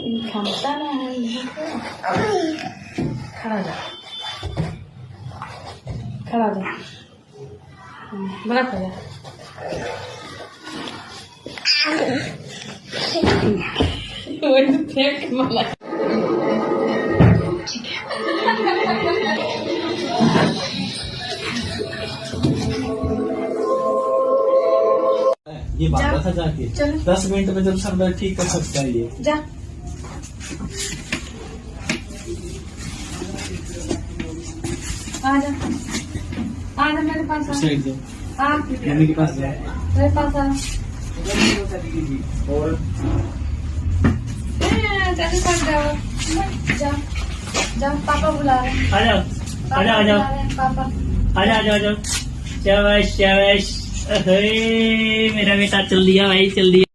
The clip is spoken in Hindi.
क्षमता ना है खड़ा जा खड़ा जा बड़ा खड़ा फेंक मला ये बात था जाके 10 मिनट में जब सब ठीक कर सकता है ये जा आजा मेरे पास साइड दो आ मम्मी के पास जाओ मेरे पास आ और जल्दी कर जाओ जा जा पापा बुला रहे हैं आ जाओ आ जाओ आ जाओ पापा आ जाओ आ जाओ शाबाश शाबाश मेरा बेटा चल दिया भाई चल दिया।